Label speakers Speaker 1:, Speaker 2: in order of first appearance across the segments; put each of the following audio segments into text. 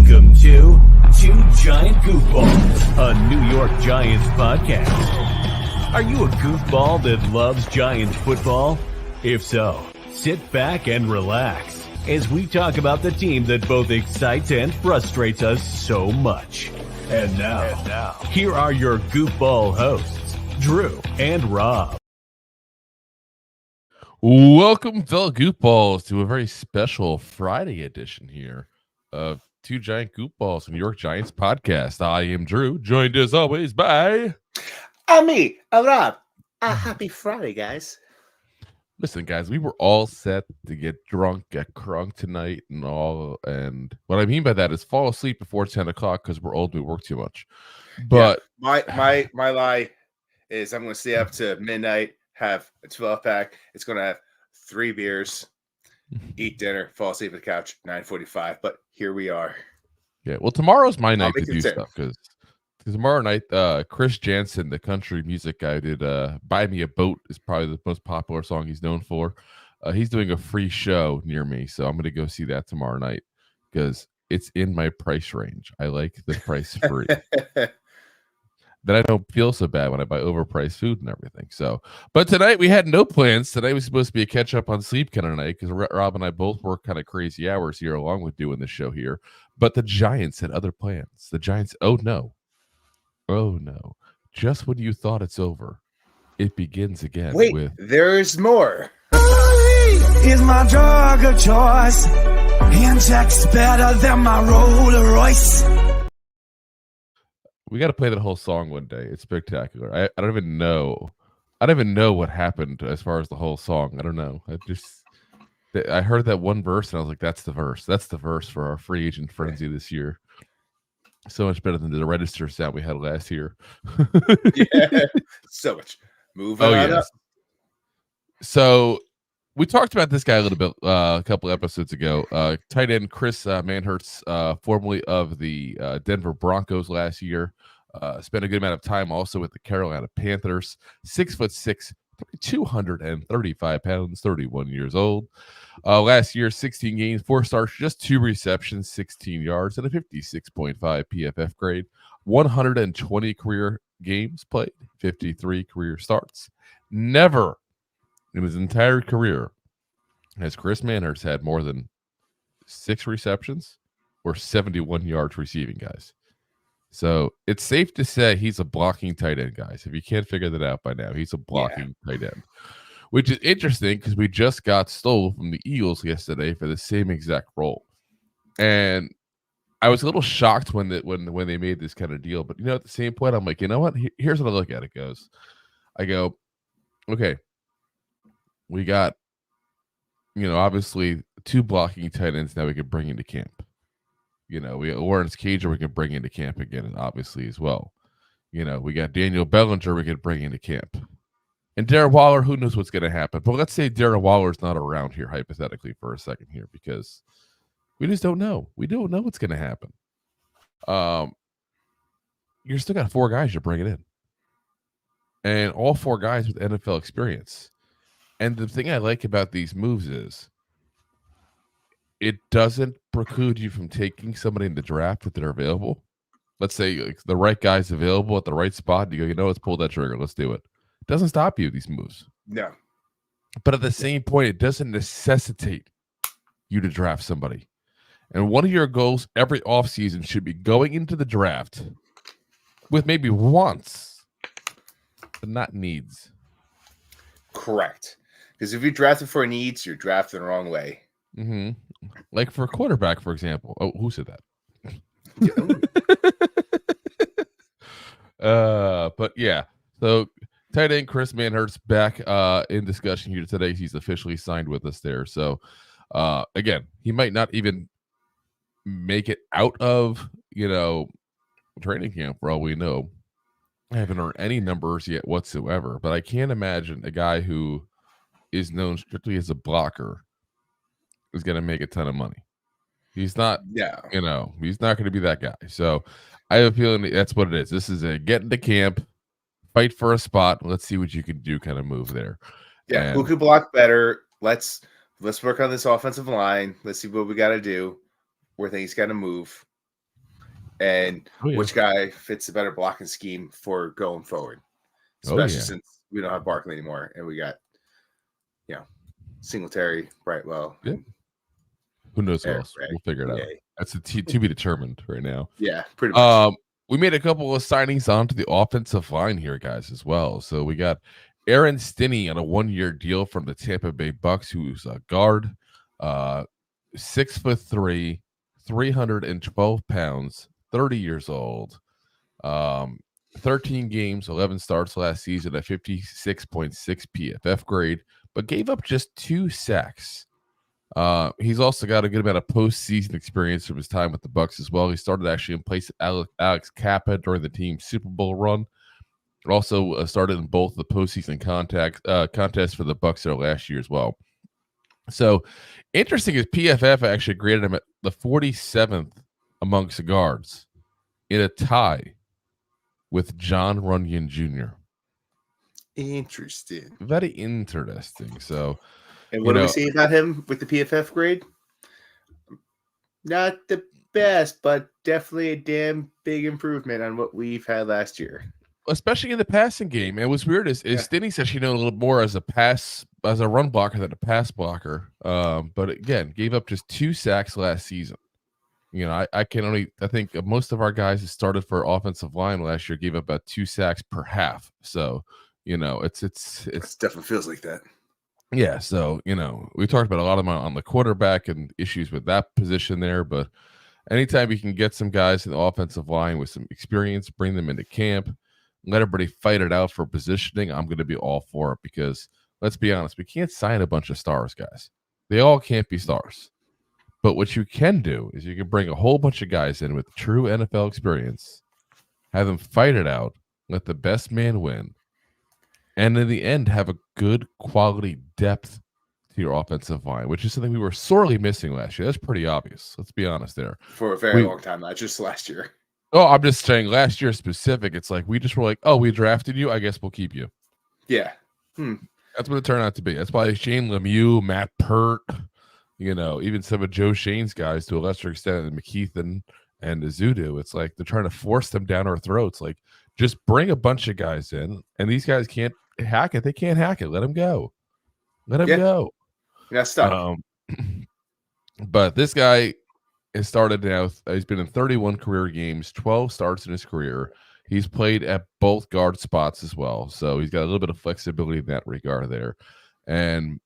Speaker 1: Welcome to Two Giant Goofballs, a New York Giants podcast. Are you a goofball that loves Giants football? If so, sit back and relax as we talk about the team that both excites and frustrates us so much. And now, here are your goofball hosts, Drew and Rob.
Speaker 2: Welcome, fellow goofballs, to a very special Friday edition here of Two Giant Goofballs, New York Giants podcast. I am Drew, joined as always by...
Speaker 3: me, Rob. Happy Friday, guys.
Speaker 2: Listen, guys, we were all set to get drunk, get crunk tonight and all. And what I mean by that is fall asleep before 10 o'clock because we're old and we work too much. But
Speaker 3: yeah, my lie is I'm going to stay up to midnight, have a 12-pack. It's going to have 3 beers, eat dinner, fall asleep on the couch, 9:45. But here we are.
Speaker 2: Yeah, well, tomorrow's my night to do
Speaker 3: content.
Speaker 2: stuff because tomorrow night, Chris Jansen, the country music guy, did "Buy Me a Boat" is probably the most popular song he's known for. He's doing a free show near me, so I'm going to go see that tomorrow night because it's in my price range. I like the price free. Then I don't feel so bad when I buy overpriced food and everything. So, but tonight we had no plans. Tonight was supposed to be a catch up on sleep kind of night because Rob and I both work kind of crazy hours here along with doing the show here. But the Giants had other plans. The Giants, oh no, just when you thought it's over, it begins again.
Speaker 3: Wait, there's more.
Speaker 4: Is my drug of choice. Injects better than my Rolls Royce.
Speaker 2: We got to play that whole song one day. It's spectacular. I don't even know. I don't even know what happened as far as the whole song. I don't know. I heard that one verse and I was like, that's the verse. That's the verse for our free agent frenzy this year. So much better than the register sound we had last year.
Speaker 3: Yeah, so much. Moving on up.
Speaker 2: So we talked about this guy a little bit a couple episodes ago. Tight end Chris Manhertz, formerly of the Denver Broncos last year, spent a good amount of time also with the Carolina Panthers. 6'6", 235 pounds, 31 years old. Last year, 16 games, 4 starts, just 2 receptions, 16 yards, and a 56.5 PFF grade. 120 career games played, 53 career starts. Never in his entire career has Chris Manhertz had more than 6 receptions or 71 yards receiving, guys. So it's safe to say he's a blocking tight end, guys. If you can't figure that out by now, he's a blocking tight end, which is interesting because we just got stole from the Eagles yesterday for the same exact role. And I was a little shocked when they made this kind of deal. But, at the same point, I'm like, you know what? Here's what I look at it goes. I go, okay, we got, obviously 2 blocking tight ends now we can bring into camp. We got Lawrence Cager we can bring into camp again, obviously, as well. We got Daniel Bellinger we can bring into camp. And Darren Waller, who knows what's going to happen. But let's say Darren Waller's not around here, hypothetically, for a second here, because we just don't know. We don't know what's going to happen. You're still got 4 guys you're bringing in. And all 4 guys with NFL experience. And the thing I like about these moves is it doesn't preclude you from taking somebody in the draft if they're available. Let's say the right guy's available at the right spot. You go, let's pull that trigger. Let's do it. It doesn't stop you, these moves.
Speaker 3: No.
Speaker 2: But at the same point, it doesn't necessitate you to draft somebody. And one of your goals every offseason should be going into the draft with maybe wants, but not needs.
Speaker 3: Correct. Because if you're drafting for needs, you're drafting the wrong way.
Speaker 2: Mm-hmm. Like for a quarterback, for example. Oh, who said that? But yeah. So tight end Chris Manhertz back in discussion here today. He's officially signed with us there. So again, he might not even make it out of training camp for all we know. I haven't heard any numbers yet whatsoever, but I can't imagine a guy who is known strictly as a blocker is going to make a ton of money. He's not, he's not going to be that guy. So I have a feeling that's what it is. This is a get into camp, fight for a spot. Let's see what you can do kind of move there.
Speaker 3: Yeah. Who could block better? Let's work on this offensive line. Let's see what we got to do. Where things got to move. and
Speaker 2: yeah.
Speaker 3: which guy fits a better blocking scheme for going forward,
Speaker 2: Oh,
Speaker 3: especially
Speaker 2: yeah.
Speaker 3: since we don't have Barkley anymore, and we got Singletary, Brightwell,
Speaker 2: Yep.
Speaker 3: and
Speaker 2: Who knows who
Speaker 3: Eric
Speaker 2: else?
Speaker 3: Gray.
Speaker 2: We'll figure it out.
Speaker 3: Yay.
Speaker 2: That's to be determined right now.
Speaker 3: Yeah, pretty much.
Speaker 2: We made a couple of signings onto the offensive line here, guys, as well. So we got Aaron Stinnie on a 1-year deal from the Tampa Bay Bucks, who's a guard, 6'3", 312 pounds, 30 years old. 13 games, 11 starts last season at 56.6 PFF grade, but gave up just 2 sacks. He's also got a good amount of postseason experience from his time with the Bucks as well. He started actually in place of Alex Kappa during the team's Super Bowl run. Also started in both the postseason contests for the Bucks there last year as well. So interesting is PFF actually graded him at the 47th amongst the guards in a tie with John Runyon Jr.
Speaker 3: Interesting.
Speaker 2: Very interesting. So,
Speaker 3: and what do we see about him with the PFF grade? Not the best, but definitely a damn big improvement on what we've had last year.
Speaker 2: Especially in the passing game. And what's weird is Stinnie's actually known a little more as a run blocker than a pass blocker. But again, gave up just 2 sacks last season. I think most of our guys who started for offensive line last year gave up about 2 sacks per half. So, it
Speaker 3: definitely feels like that.
Speaker 2: Yeah. So, we talked about a lot of them on the quarterback and issues with that position there, but anytime you can get some guys in the offensive line with some experience, bring them into camp, let everybody fight it out for positioning, I'm going to be all for it because let's be honest, we can't sign a bunch of stars, guys. They all can't be stars. But what you can do is you can bring a whole bunch of guys in with true NFL experience, have them fight it out, let the best man win, and in the end have a good quality depth to your offensive line, which is something we were sorely missing last year. That's pretty obvious. Let's be honest there.
Speaker 3: For a very long time, not just last year.
Speaker 2: Oh, I'm just saying last year specific. It's like we just were like, oh, we drafted you. I guess we'll keep you.
Speaker 3: Yeah.
Speaker 2: That's what it turned out to be. That's why Shane Lemieux, Matt Pert, even some of Joe Shane's guys to a lesser extent, and McKeithen and Azudu. It's like they're trying to force them down our throats. Like, just bring a bunch of guys in, and these guys can't hack it. They can't hack it. Let them go. Let them go.
Speaker 3: Yeah, stuff.
Speaker 2: But this guy has started now. He's been in 31 career games, 12 starts in his career. He's played at both guard spots as well, so he's got a little bit of flexibility in that regard there. And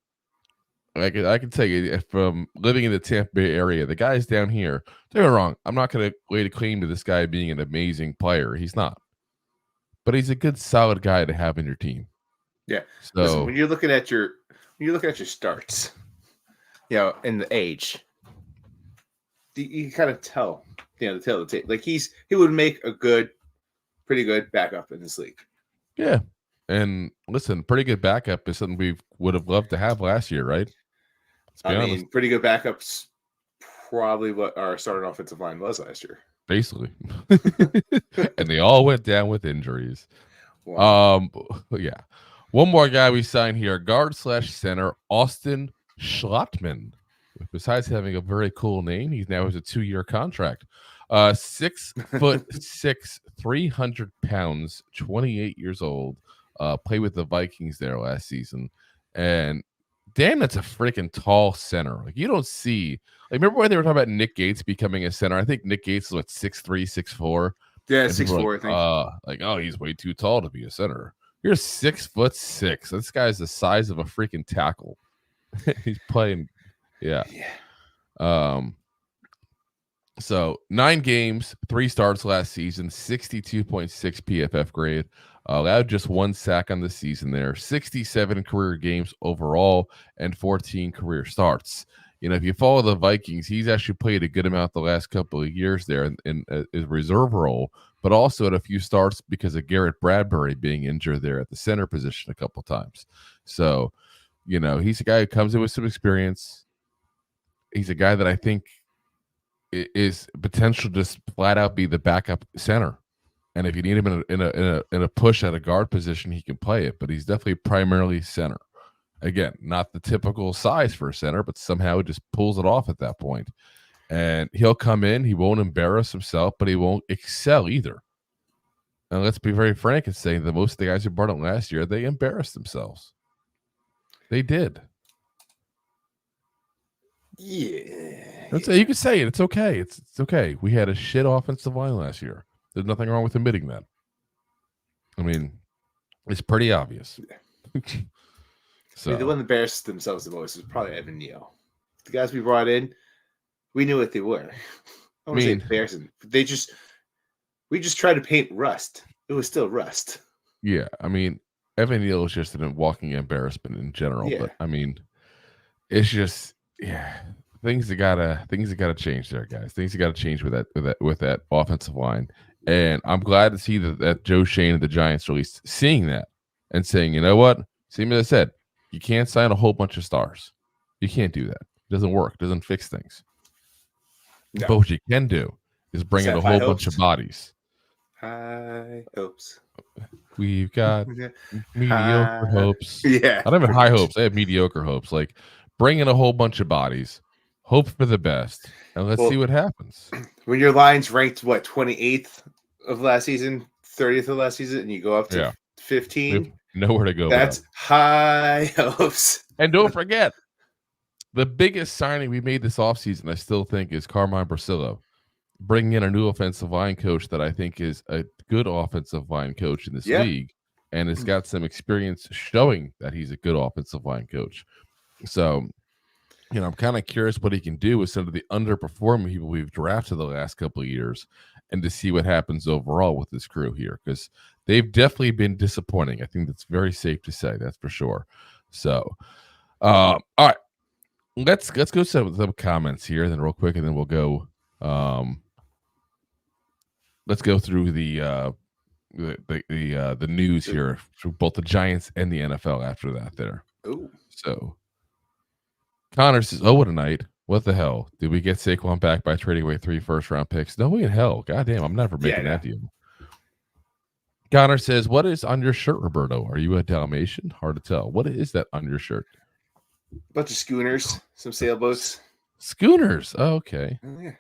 Speaker 2: I can tell you, from living in the Tampa Bay area, the guys down here, don't get me wrong, I'm not going to lay the claim to this guy being an amazing player. He's not. But he's a good, solid guy to have in your team.
Speaker 3: Yeah.
Speaker 2: So
Speaker 3: listen, when you're looking at your starts, in the age, you kind of tell, the tail of the tape. Like he would make a pretty good backup in this league.
Speaker 2: Yeah. And listen, pretty good backup is something we would have loved to have last year, right?
Speaker 3: Pretty good backups, probably what our starting offensive line was last year.
Speaker 2: Basically. And they all went down with injuries.
Speaker 3: Wow.
Speaker 2: Yeah. One more guy we signed here, guard/center, Austin Schlottmann. Besides having a very cool name, he now has a 2-year contract. 6'6", 300 pounds, 28 years old. Played with the Vikings there last season. And damn, that's a freaking tall center. Like, you don't see, remember when they were talking about Nick Gates becoming a center? I think Nick Gates is 6'3", 6'4".
Speaker 3: Yeah, 6'4", I think.
Speaker 2: He's way too tall to be a center. You're 6'6". This guy's the size of a freaking tackle. He's playing, yeah. So 9 games, 3 starts last season, 62.6 PFF grade. Allowed just 1 sack on the season there, 67 career games overall, and 14 career starts. If you follow the Vikings, he's actually played a good amount the last couple of years there in his reserve role, but also at a few starts because of Garrett Bradbury being injured there at the center position a couple times. So, he's a guy who comes in with some experience. He's a guy that I think is potential to just flat out be the backup center. And if you need him in a push at a guard position, he can play it. But he's definitely primarily center. Again, not the typical size for a center, but somehow it just pulls it off at that point. And he'll come in, he won't embarrass himself, but he won't excel either. And let's be very frank and say that most of the guys who brought him last year, they embarrassed themselves. They did.
Speaker 3: Yeah.
Speaker 2: You can say it. It's okay. It's okay. We had a shit offensive line last year. There's nothing wrong with admitting that. I mean, it's pretty obvious. So
Speaker 3: the one that embarrassed themselves the most was probably Evan Neal. The guys we brought in, we knew what they were. I want to say embarrassing. We just tried to paint rust. It was still rust.
Speaker 2: Yeah, I mean, Evan Neal is just a walking embarrassment in general. Yeah. But I mean, it's just things that gotta change there, guys. Things that gotta change with that offensive line. And I'm glad to see that Joe Shane and the Giants are at least seeing that and saying, you know what? Same as I said, you can't sign a whole bunch of stars. You can't do that. It doesn't work. It doesn't fix things. No. But what you can do is bring in a whole bunch of bodies.
Speaker 3: High hopes.
Speaker 2: We've got mediocre hopes.
Speaker 3: Yeah.
Speaker 2: I don't have high hopes. I have mediocre hopes. Like, bring in a whole bunch of bodies, hope for the best, and let's see what happens.
Speaker 3: When your line's ranked, 28th of last season, 30th of last season, and you go up to 15?
Speaker 2: Nowhere to go.
Speaker 3: That's high hopes.
Speaker 2: And don't forget, the biggest signing we made this offseason, I still think, is Carmine Brasillo. Bringing in a new offensive line coach that I think is a good offensive line coach in this league, and has got some experience showing that he's a good offensive line coach. So, I'm kind of curious what he can do with some of the underperforming people we've drafted the last couple of years, and to see what happens overall with this crew here, because they've definitely been disappointing. I think that's very safe to say, that's for sure. So, all right, let's go some comments here, then real quick, and then we'll go. Let's go through the news here for both the Giants and the NFL after that there.
Speaker 3: Ooh.
Speaker 2: So Connor says, what a night. What the hell? Did we get Saquon back by trading away 3 first-round picks? No way in hell. Goddamn, I'm never making that deal. Connor says, what is on your shirt, Roberto? Are you a Dalmatian? Hard to tell. What is that on your shirt?
Speaker 3: A bunch of schooners, some sailboats.
Speaker 2: Schooners. Oh, okay.
Speaker 3: Oh, yeah.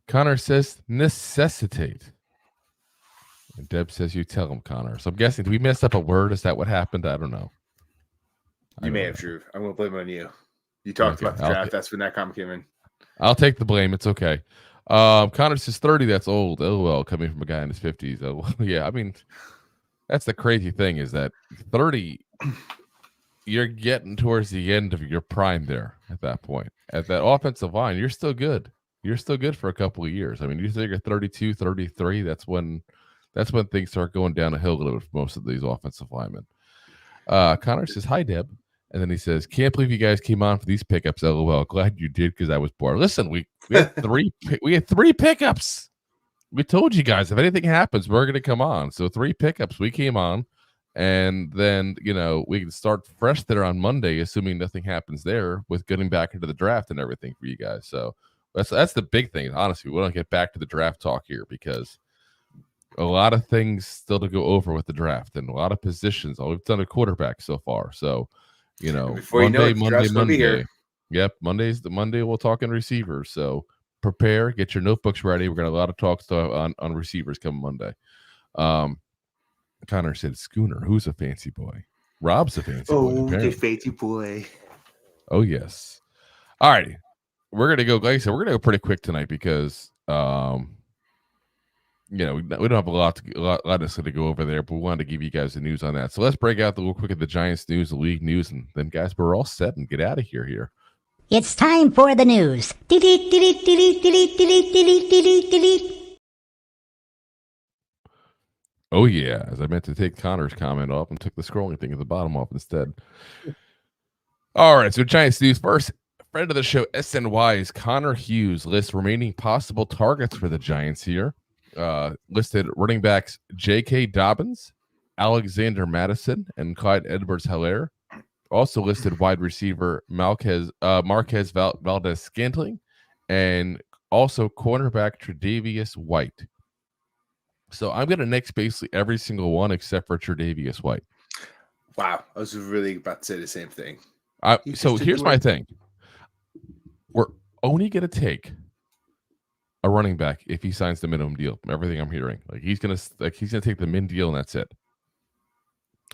Speaker 2: Connor says, necessitate. And Deb says, you tell him, Connor. So I'm guessing, did we mess up a word? Is that what happened? I don't know.
Speaker 3: You may have, Drew. I'm going to blame it on you. You talked about the draft. That's when that comment came in.
Speaker 2: I'll take the blame. It's okay. Connor says 30. That's old. LOL, coming from a guy in his 50s. Oh, yeah, I mean, that's the crazy thing is that 30, you're getting towards the end of your prime there at that point. At that offensive line, you're still good. You're still good for a couple of years. I mean, you think you're 32, 33, that's when things start going down a hill a little bit for most of these offensive linemen. Connor says, hi, Deb. And then he says, can't believe you guys came on for these pickups. LOL. Glad you did because I was bored. Listen, we had three pickups. We told you guys if anything happens, we're going to come on. So 3 pickups. We came on, and then we can start fresh there on Monday, assuming nothing happens there with getting back into the draft and everything for you guys. So that's the big thing. Honestly, we don't get back to the draft talk here because a lot of things still to go over with the draft and a lot of positions. All we've done a quarterback so far. So.
Speaker 3: Before Monday.
Speaker 2: Yep, Monday we'll talk in receivers. So prepare, get your notebooks ready. We're gonna have a lot of talks on receivers coming Monday. Connor said Schooner. Who's a fancy boy? Rob's a fancy boy.
Speaker 3: Oh, the fancy boy.
Speaker 2: Oh yes. All right, we're gonna go. Like I said, we're gonna go pretty quick tonight because we don't have a lot to go over there, but we wanted to give you guys the news on that. So let's break out the real quick of the Giants news, the league news, and then guys, we're all set and get out of here.
Speaker 5: It's time for the news.
Speaker 2: Oh yeah, as I meant to take Connor's comment off and took the scrolling thing at the bottom off instead. All right, so Giants news first. Friend of the show, SNY's Connor Hughes lists remaining possible targets for the Giants here. Listed running backs J.K. Dobbins, Alexander Madison, and Clyde Edwards-Helaire. Also listed wide receiver Marquez Valdez-Scantling, and also cornerback Tre'Davious White. So I'm going to nix basically every single one except for Tre'Davious White.
Speaker 3: Wow, I was really about to say the same thing.
Speaker 2: So here's my thing. only going to take a running back if he signs the minimum deal. From everything I'm hearing, he's gonna take the min deal and that's it.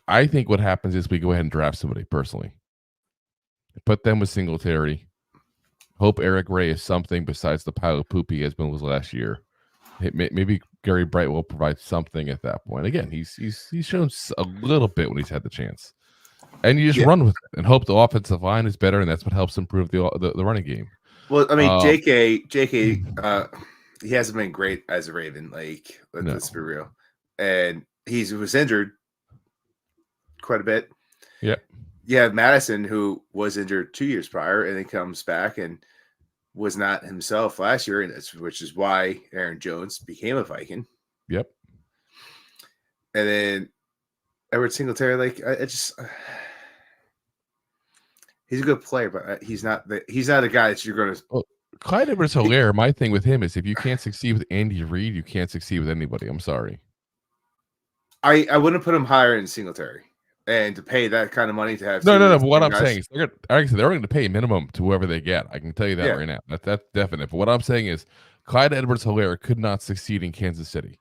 Speaker 2: I think what happens is we go ahead and draft somebody personally, put them with Singletary. Hope Eric Ray is something besides the pile of poop he has been with last year. Maybe Gary Bright will provide something at that point. Again, he's shown a little bit when he's had the chance, and you just run with it and hope the offensive line is better, and that's what helps improve the running game.
Speaker 3: Well, I mean, JK, he hasn't been great as a Raven. Let's be real, and he was injured quite a bit.
Speaker 2: Yeah.
Speaker 3: You have Madison, who was injured 2 years prior, and then comes back and was not himself last year, which is why Aaron Jones became a Viking.
Speaker 2: Yep.
Speaker 3: And then Edward Singletary, he's a good player, but he's not a guy that you're going to.
Speaker 2: Well, Clyde Edwards-Helaire, my thing with him is if you can't succeed with Andy Reid, you can't succeed with anybody. I'm sorry.
Speaker 3: I wouldn't put him higher in Singletary. And to pay that kind of money to have
Speaker 2: no. But what I'm saying is they're going to pay a minimum to whoever they get. I can tell you that right now. That's definite. But what I'm saying is Clyde Edwards-Helaire could not succeed in Kansas City.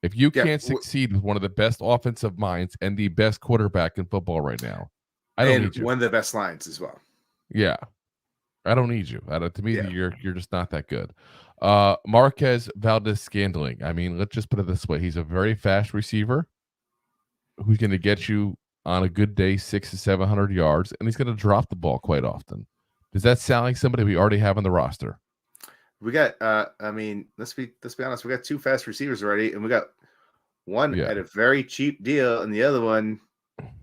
Speaker 2: If you can't succeed with one of the best offensive minds and the best quarterback in football right now, I don't need you.
Speaker 3: One of the best lines as well.
Speaker 2: Yeah, I don't need you. To me, you're just not that good. Marquez Valdes-Scantling. I mean, let's just put it this way: he's a very fast receiver who's going to get you on a good day 600 to 700 yards, and he's going to drop the ball quite often. Does that sound like somebody we already have on the roster?
Speaker 3: We got let's be honest, we got 2 fast receivers already, and we got one at a very cheap deal, and the other one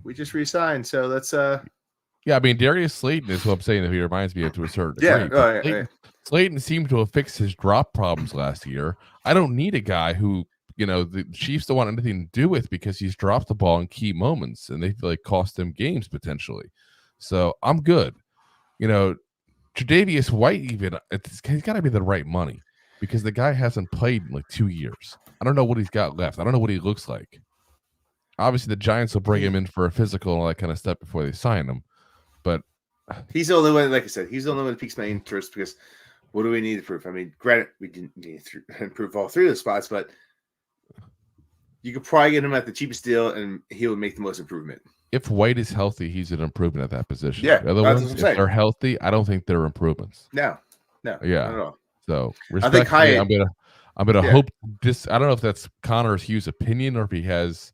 Speaker 3: we just re-signed. So let's
Speaker 2: I mean, Darius Slayton is what I'm saying, that he reminds me of to a certain degree. Slayton seemed to have fixed his drop problems last year. I don't need a guy who the Chiefs don't want anything to do with because he's dropped the ball in key moments and they feel like cost them games potentially. So I'm good. Tre'Davious White, he's got to be the right money because the guy hasn't played in 2 years. I don't know what he's got left. I don't know what he looks like. Obviously, the Giants will bring him in for a physical and all that kind of stuff before they sign him. But
Speaker 3: he's the only one, like I said, he's the only one that piques my interest because what do we need to prove? I mean, granted, we didn't need to improve all 3 of the spots, but you could probably get him at the cheapest deal, and he would make the most improvement. If
Speaker 2: White is healthy, he's an improvement at that position.
Speaker 3: Yeah,
Speaker 2: the other ones, if they're healthy, I don't think they're improvements.
Speaker 3: No,
Speaker 2: yeah,
Speaker 3: not at all.
Speaker 2: So respectfully, I'm gonna hope this. I don't know if that's Connor Hughes' opinion or if he has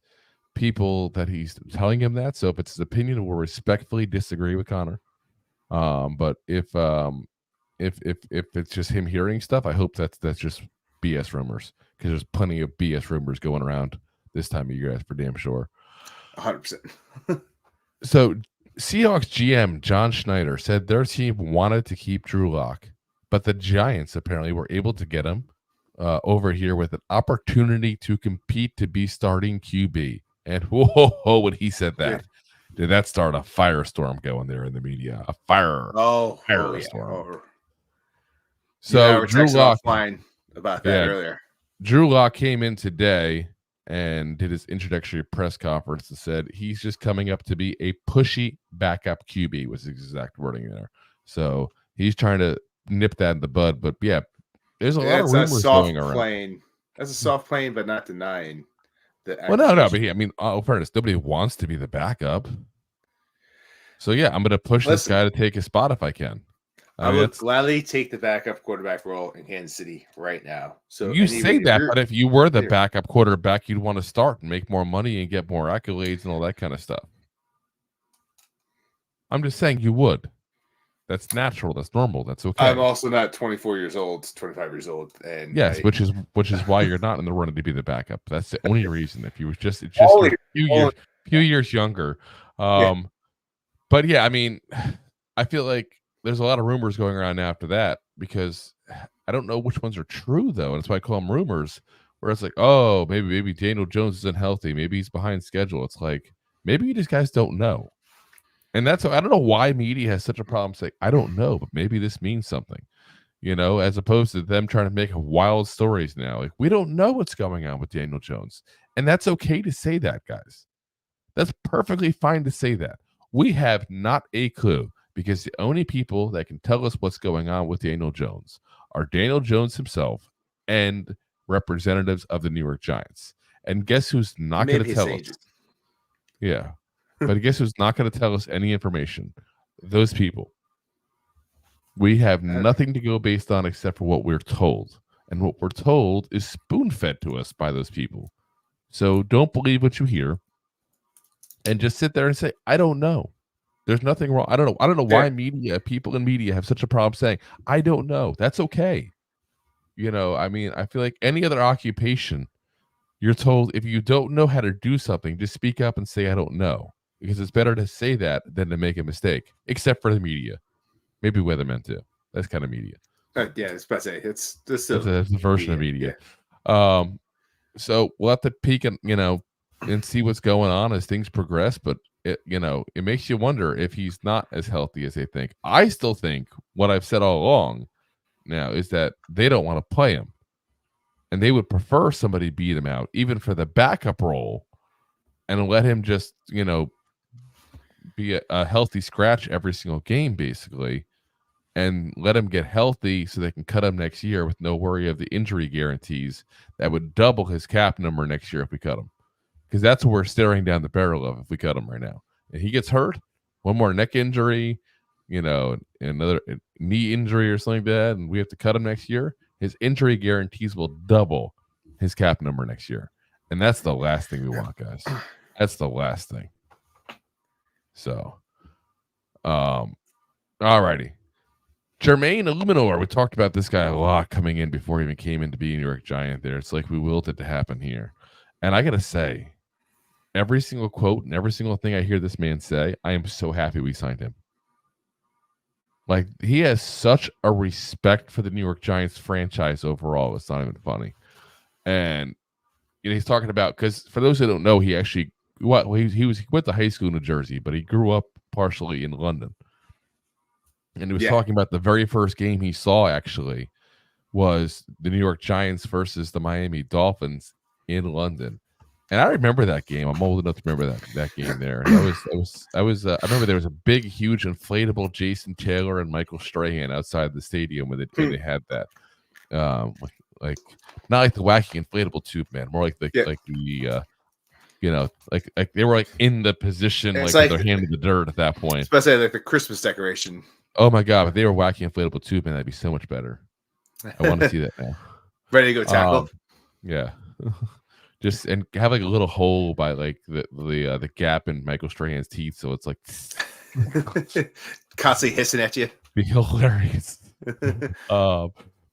Speaker 2: people that he's telling him that. So if it's his opinion, we'll respectfully disagree with Connor. But if it's just him hearing stuff, I hope that's just BS rumors. Because there's plenty of BS rumors going around this time of year, that's for damn sure.
Speaker 3: 100%.
Speaker 2: So Seahawks GM John Schneider said their team wanted to keep Drew Lock, but the Giants apparently were able to get him over here with an opportunity to compete to be starting QB. And whoa, when he said that, did that start a firestorm going there in the media? A firestorm.
Speaker 3: Yeah.
Speaker 2: So Drew Lock
Speaker 3: about that earlier.
Speaker 2: Drew Lock came in today and did his introductory press conference and said he's just coming up to be a pushy backup QB was his exact wording there. So he's trying to nip that in the bud. But there's a lot of rumors going around.
Speaker 3: That's a soft plane, but not denying the.
Speaker 2: Well, no. But fairness, nobody wants to be the backup. So I'm going to push this guy to take his spot if I can.
Speaker 3: I would gladly take the backup quarterback role in Kansas City right now. So
Speaker 2: you say that, but if you were the backup quarterback, you'd want to start and make more money and get more accolades and all that kind of stuff. I'm just saying you would. That's natural. That's normal. That's okay.
Speaker 3: I'm also not 24 years old, 25 years old, and
Speaker 2: which is why you're not in the running to be the backup. That's the only reason. If you were just a few years younger, But I mean, I feel like there's a lot of rumors going around now after that because I don't know which ones are true though, and that's why I call them rumors. Where it's like, oh, maybe Daniel Jones isn't healthy, maybe he's behind schedule. It's like maybe you just guys don't know, and that's I don't know why media has such a problem saying I don't know, but maybe this means something, as opposed to them trying to make wild stories now. Like we don't know what's going on with Daniel Jones, and that's okay to say that, guys. That's perfectly fine to say that. We have not a clue. because the only people that can tell us what's going on with Daniel Jones are Daniel Jones himself and representatives of the New York Giants. And guess who's not going to tell us? Yeah. But guess who's not going to tell us any information? Those people. We have nothing to go based on except for what we're told. And what we're told is spoon-fed to us by those people. So don't believe what you hear. And just sit there and say, I don't know. There's nothing wrong. I don't know. I don't know why people in media have such a problem saying, I don't know. That's okay. You know, I mean, I feel like any other occupation, you're told if you don't know how to do something, just speak up and say, I don't know. Because it's better to say that than to make a mistake, except for the media. Maybe weathermen too. That's kind of media.
Speaker 3: Yeah, it's about to say it's
Speaker 2: a version of media. Yeah. So we'll have to peek and and see what's going on as things progress. But it makes you wonder if he's not as healthy as they think. I still think what I've said all along now is that they don't want to play him, and they would prefer somebody beat him out, even for the backup role, and let him just be a healthy scratch every single game, basically. And let him get healthy so they can cut him next year with no worry of the injury guarantees that would double his cap number next year if we cut him. Because that's what we're staring down the barrel of if we cut him right now. And he gets hurt, one more neck injury, another knee injury or something like that, and we have to cut him next year. His injury guarantees will double his cap number next year. And that's the last thing we want, guys. That's the last thing. So, all righty. Jermaine Illuminor, we talked about this guy a lot coming in before he even came in to be a New York Giant there. It's like we willed it to happen here. And I got to say, every single quote and every single thing I hear this man say, I am so happy we signed him. Like, he has such a respect for the New York Giants franchise overall. It's not even funny. And he's talking about, because for those who don't know, he actually, he went to high school in New Jersey, but he grew up partially in London. And he was talking about the very first game he saw actually was the New York Giants versus the Miami Dolphins in London. And I remember that game. I'm old enough to remember that game there. And I remember there was a big, huge inflatable Jason Taylor and Michael Strahan outside the stadium when they had that. Like not like the wacky inflatable tube man, more like the like they were like in the position like with their hand in the dirt at that point.
Speaker 3: Especially like the Christmas decoration.
Speaker 2: Oh my God! If they were wacky inflatable tube man, that'd be so much better. I want to see that now.
Speaker 3: Ready to go tackle?
Speaker 2: Yeah. Just and have like a little hole by like the gap in Michael Strahan's teeth, so it's like
Speaker 3: constantly hissing at you.
Speaker 2: Be hilarious.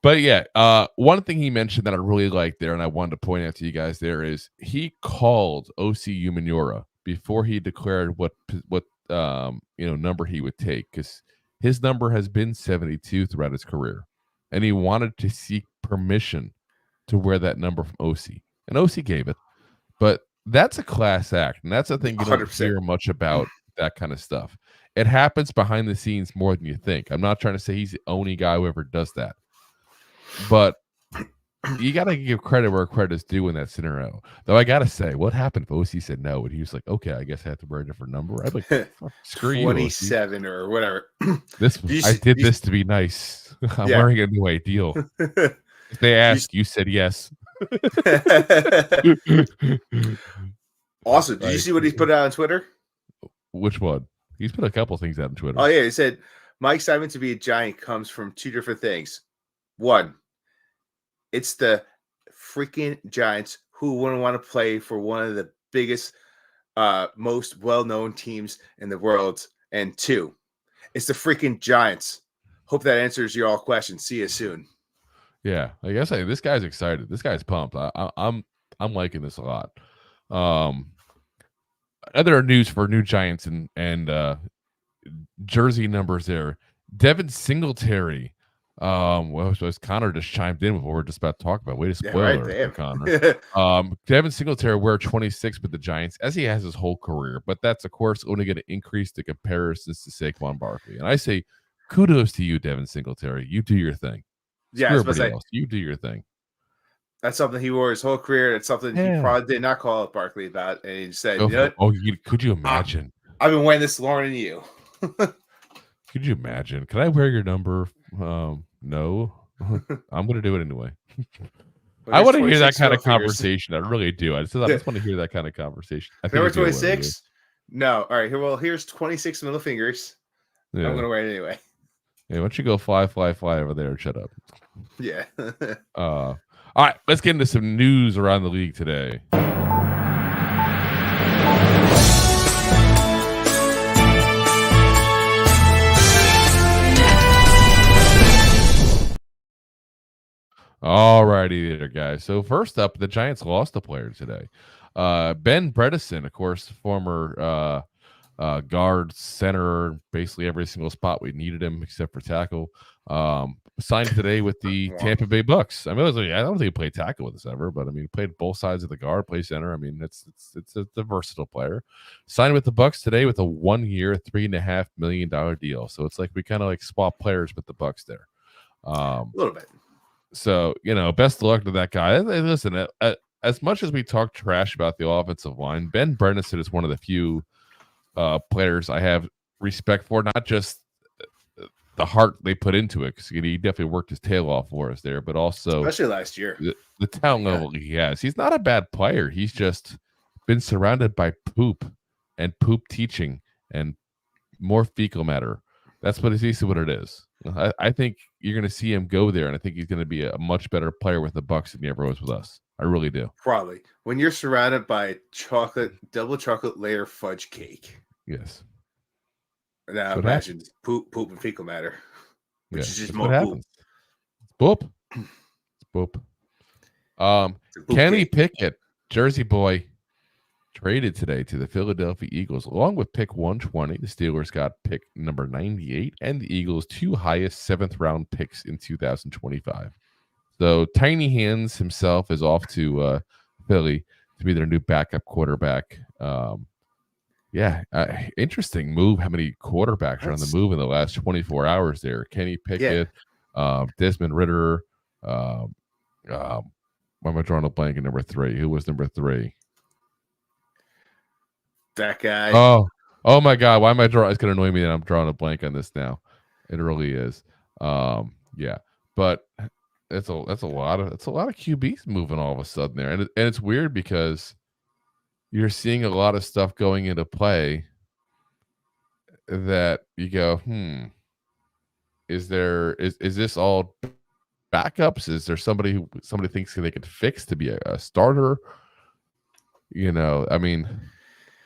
Speaker 2: But yeah, one thing he mentioned that I really liked there, and I wanted to point out to you guys there is he called O.C. Umenyiora before he declared what number he would take, because his number has been 72 throughout his career, and he wanted to seek permission to wear that number from O.C. And O.C. gave it, but that's a class act, and that's the thing you don't
Speaker 3: 100%.
Speaker 2: hear much about that kind of stuff. It happens behind the scenes more than you think. I'm not trying to say he's the only guy who ever does that, but you got to give credit where credit is due in that scenario. Though I got to say, what happened if O.C. said no, and he was like, "Okay, I guess I have to wear a different number." I'd like, screw
Speaker 3: 27
Speaker 2: you,
Speaker 3: 27 or whatever.
Speaker 2: I did this to be nice. I'm wearing a new ideal. If they ask, you said yes.
Speaker 3: Awesome. Did you see what he put out on Twitter?
Speaker 2: Which one? He's put a couple things out on Twitter.
Speaker 3: Oh yeah, he said my excitement to be a Giant comes from two different things. One, it's the freaking Giants who wouldn't want to play for one of the biggest, most well-known teams in the world. And two, it's the freaking Giants. Hope that answers your all questions. See you soon.
Speaker 2: Yeah, I guess this guy's excited. This guy's pumped. I'm liking this a lot. Other news for new Giants and jersey numbers there. Devin Singletary. As Connor just chimed in with what we're just about to talk about. Way to spoiler, for Connor. Devin Singletary wear 26 with the Giants, as he has his whole career, but that's of course only going to increase the comparisons to Saquon Barkley. And I say, kudos to you, Devin Singletary. You do your thing.
Speaker 3: Yeah,
Speaker 2: else. You do your thing.
Speaker 3: That's something he wore his whole career. It's something he probably did not call up Barkley about, and he said,
Speaker 2: could you imagine?
Speaker 3: I've been wearing this longer than you.
Speaker 2: Could you imagine? Can I wear your number? No. I'm going to do it anyway. I want to hear that kind of conversation. I really do. I just want to hear that kind of conversation. I think
Speaker 3: number 26? No. All right. Here's 26 middle fingers. Yeah. I'm going to wear it anyway.
Speaker 2: Yeah, why don't you go fly over there and shut up?
Speaker 3: Yeah.
Speaker 2: All right, let's get into some news around the league today. All righty there, guys. So first up, the Giants lost a player today. Ben Bredesen, of course, former guard, center, basically every single spot we needed him except for tackle. Signed today with the Tampa Bay Bucks. I mean, I don't think he played tackle with us ever, but I mean, he played both sides of the guard, played center. I mean, it's a versatile player. Signed with the Bucks today with a 1 year, $3.5 million deal. So it's like we kind of like swap players with the Bucks there.
Speaker 3: A little bit.
Speaker 2: So, best of luck to that guy. Listen, as much as we talk trash about the offensive line, Ben Bredesen is one of the few players I have respect for, not just the heart they put into it, because he definitely worked his tail off for us there, but also
Speaker 3: especially last year,
Speaker 2: the talent level he has. He's not a bad player. He's just been surrounded by poop and poop teaching and more fecal matter. That's what it is. I think you're going to see him go there, and I think he's going to be a much better player with the Bucks than he ever was with us. I really do.
Speaker 3: Probably. When you're surrounded by double chocolate layer fudge cake.
Speaker 2: Yes.
Speaker 3: Now imagine poop and fecal matter, which is just more poop.
Speaker 2: Boop. It's boop. Kenny Pickett, Jersey boy, traded today to the Philadelphia Eagles along with pick 120. The Steelers got pick number 98 and the Eagles' two highest 7th round picks in 2025. So Tiny Hands himself is off to Philly to be their new backup quarterback. Interesting move. How many quarterbacks are on the move in the last 24 hours there? Kenny Pickett, Desmond Ridder. Why am I drawing a blank at number 3? Who was number 3?
Speaker 3: That guy.
Speaker 2: Oh my God. Why am I drawing? It's going to annoy me that I'm drawing a blank on this now. It really is. But it's a lot of QBs moving all of a sudden there. And it's weird because you're seeing a lot of stuff going into play that you go, is this all backups? Is there somebody thinks they could fix to be a starter? I mean,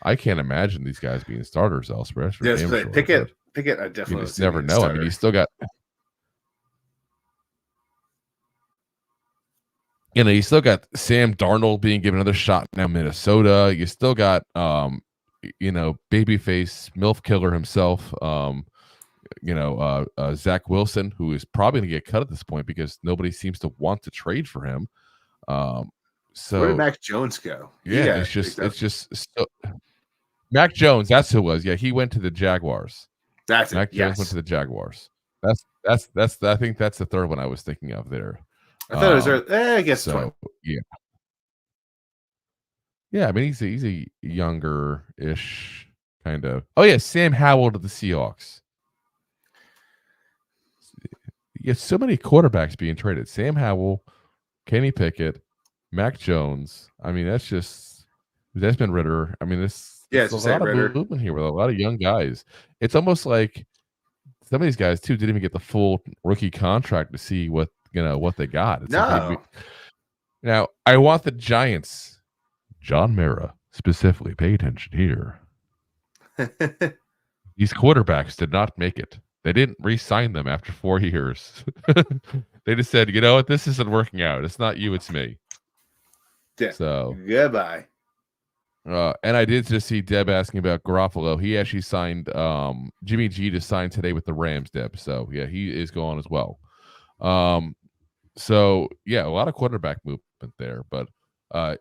Speaker 2: I can't imagine these guys being starters elsewhere.
Speaker 3: Yes, but Pickett, I definitely
Speaker 2: you just never know. I mean, you still got Sam Darnold being given another shot now in Minnesota. You still got babyface MILF killer himself, Zach Wilson, who is probably going to get cut at this point because nobody seems to want to trade for him. So
Speaker 3: where did Mac Jones go?
Speaker 2: Yeah, it's just Mac Jones. That's who it was. Yeah, he went to the Jaguars. Mac Jones went to the Jaguars. That's I think that's the third one I was thinking of there.
Speaker 3: I thought it was. I guess
Speaker 2: so. Yeah. I mean, he's a younger-ish kind of. Oh yeah, Sam Howell to the Seahawks. You have so many quarterbacks being traded. Sam Howell, Kenny Pickett, Mac Jones. I mean, that's just Desmond Ridder. I mean, it's a lot of movement here with a lot of young guys. It's almost like some of these guys too didn't even get the full rookie contract to see what they got. It's now I want the Giants, John Mara specifically, pay attention here. These quarterbacks did not make it. They didn't re-sign them after 4 years. They just said, you know what, this isn't working out. It's not you, it's me.
Speaker 3: Yeah.
Speaker 2: So
Speaker 3: goodbye.
Speaker 2: And I did just see Deb asking about Garoppolo. He actually signed Jimmy G to sign today with the Rams, Deb. So yeah, he is going as well. So yeah, a lot of quarterback movement there, but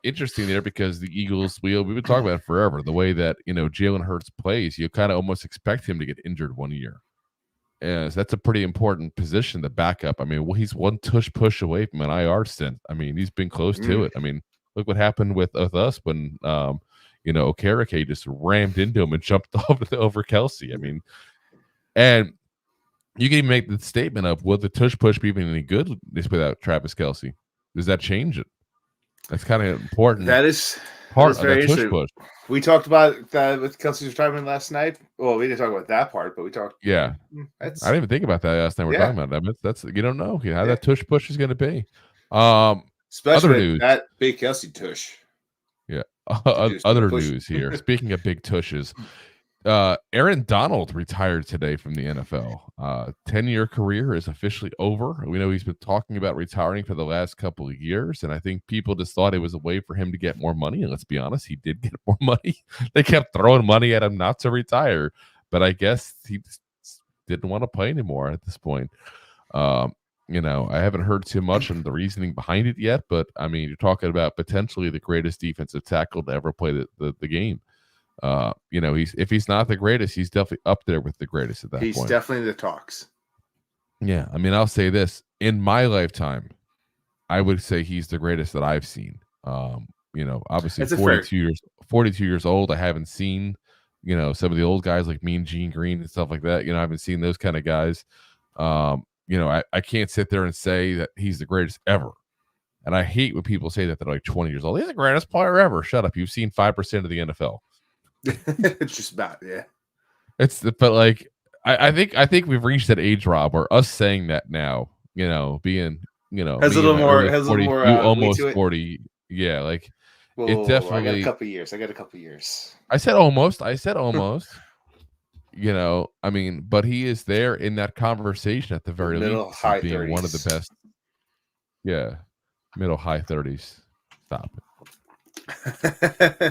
Speaker 2: interesting there because the Eagles, we've been talking about it forever. The way that Jalen Hurts plays, you kind of almost expect him to get injured 1 year. And that's a pretty important position, the backup. I mean, he's one push away from an IR stint. I mean, he's been close to it. I mean, look what happened with us when Okereke just rammed into him and jumped over Kelsey. I mean, and You can even make the statement of, will the tush push be even any good without Travis Kelce? Does that change it? That's kind of important.
Speaker 3: That is
Speaker 2: part of
Speaker 3: very
Speaker 2: the tush
Speaker 3: interesting.
Speaker 2: push.
Speaker 3: We talked about that with Kelsey's retirement last night. Well, we didn't talk about that part, but we talked.
Speaker 2: Yeah. I didn't even think about that last night. We're talking about that. That's you don't know how that tush push is going to be.
Speaker 3: Especially
Speaker 2: other news.
Speaker 3: That big Kelce tush.
Speaker 2: Yeah. Other news here. Speaking of big tushes, Aaron Donald retired today from the NFL. 10-year career is officially over. We know he's been talking about retiring for the last couple of years, and I think people just thought it was a way for him to get more money. And let's be honest, he did get more money. They kept throwing money at him not to retire, but I guess he didn't want to play anymore at this point. I haven't heard too much on the reasoning behind it yet, but I mean, you're talking about potentially the greatest defensive tackle to ever play the game. If he's not the greatest, he's definitely up there with the greatest at that point.
Speaker 3: He's definitely the talks.
Speaker 2: Yeah, I mean, I'll say this: in my lifetime, I would say he's the greatest that I've seen. Obviously, 42 years old. I haven't seen, some of the old guys like Mean Gene Green and stuff like that. I haven't seen those kind of guys. I can't sit there and say that he's the greatest ever. And I hate when people say that they're like 20 years old. He's the greatest player ever. Shut up. You've seen 5% of the NFL.
Speaker 3: It's just about, yeah.
Speaker 2: I think we've reached that age, Rob, where us saying that now, being,
Speaker 3: has a little more,
Speaker 2: almost 40. Yeah. Like it definitely,
Speaker 3: I got a couple years.
Speaker 2: I said almost, but he is there in that conversation at the very least, being
Speaker 3: 30s.
Speaker 2: One of the best. Yeah. Middle high 30s. Stop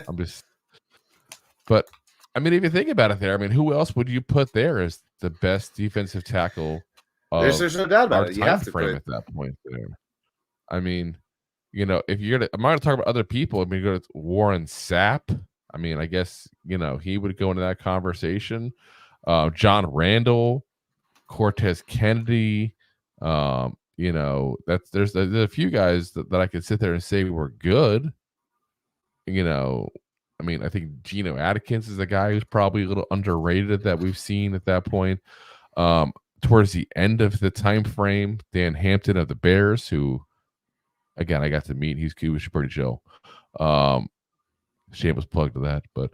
Speaker 2: it. But I mean, if you think about it there, I mean, who else would you put there as the best defensive tackle?
Speaker 3: There's no doubt about it. You have to
Speaker 2: frame at that point there. I mean, if you're I'm not going to talk about other people. I mean, you go to Warren Sapp. I mean, I guess, he would go into that conversation. John Randall, Cortez Kennedy. There's a few guys that I could sit there and say were good. I mean, I think Geno Atkins is a guy who's probably a little underrated that we've seen at that point. Towards the end of the time frame, Dan Hampton of the Bears, who, again, I got to meet. He was pretty chill. Shameless plug to that. But,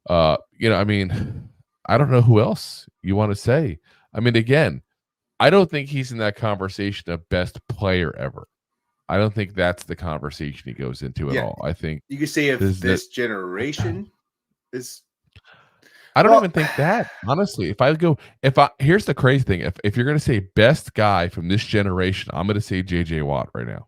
Speaker 2: I mean, I don't know who else you want to say. I mean, again, I don't think he's in that conversation of best player ever. I don't think that's the conversation he goes into at all. I think
Speaker 3: you could say if this generation is.
Speaker 2: I don't even think that, honestly. Here's the crazy thing: if you're going to say best guy from this generation, I'm going to say J.J. Watt right now.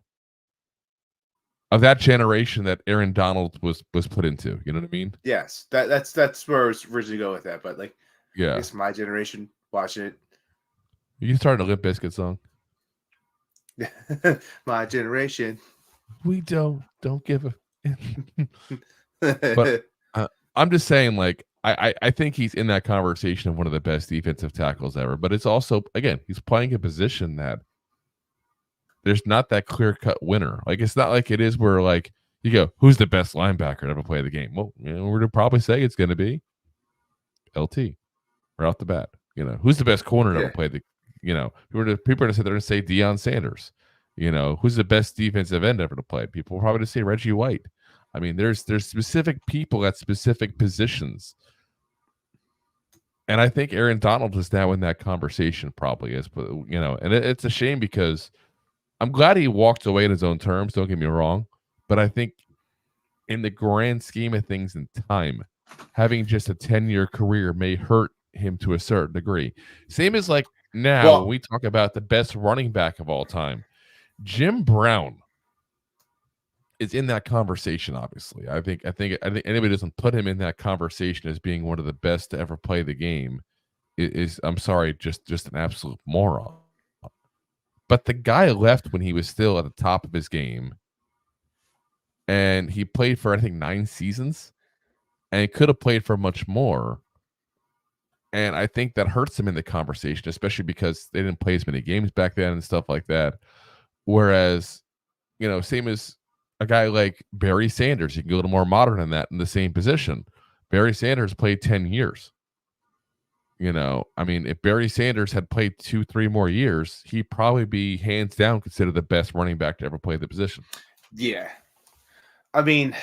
Speaker 2: Of that generation that Aaron Donald was put into, you know what I mean?
Speaker 3: Yes, that's where I was originally going with that. But it's my generation watching it.
Speaker 2: You can start a Limp Bizkit song.
Speaker 3: My generation.
Speaker 2: We don't give a. But I'm just saying, I think he's in that conversation of one of the best defensive tackles ever. But it's also, again, he's playing a position that there's not that clear cut winner. It's not like it is where you go, who's the best linebacker to ever play the game? Well, we're gonna probably say it's going to be LT right off the bat. Who's the best corner to ever play the. People are going to sit there and say Deion Sanders. Who's the best defensive end ever to play? People will probably just say Reggie White. I mean, there's specific people at specific positions. And I think Aaron Donald is now in that conversation probably is, and it's a shame because I'm glad he walked away in his own terms. Don't get me wrong. But I think in the grand scheme of things in time, having just a 10-year career may hurt him to a certain degree. Same as now, when we talk about the best running back of all time, Jim Brown is in that conversation. Obviously, I think anybody doesn't put him in that conversation as being one of the best to ever play the game is I'm sorry, just an absolute moron. But the guy left when he was still at the top of his game, and he played for I think 9 seasons, and he could have played for much more. And I think that hurts him in the conversation, especially because they didn't play as many games back then and stuff like that. Whereas, same as a guy like Barry Sanders, you can go a little more modern than that in the same position. Barry Sanders played 10 years. I mean, if Barry Sanders had played 2-3 more years, he'd probably be hands down considered the best running back to ever play the position.
Speaker 3: Yeah. I mean,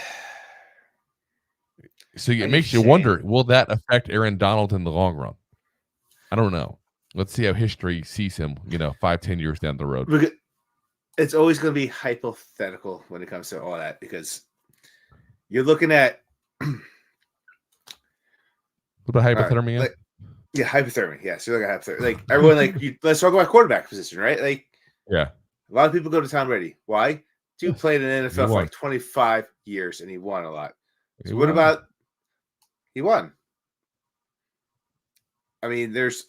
Speaker 2: so it makes you wonder, will that affect Aaron Donald in the long run? I don't know. Let's see how history sees him, 5-10 years down the road.
Speaker 3: It's always going to be hypothetical when it comes to all that, because you're looking at
Speaker 2: what about hypothermia?
Speaker 3: Yeah, hypothermia. Yeah, so you're looking at hypothermia. Like everyone, let's talk about quarterback position, right? Like,
Speaker 2: yeah,
Speaker 3: a lot of people go to Tom Brady. Why? Dude played in the NFL for like 25 years and he won a lot. So what about he won? I mean, there's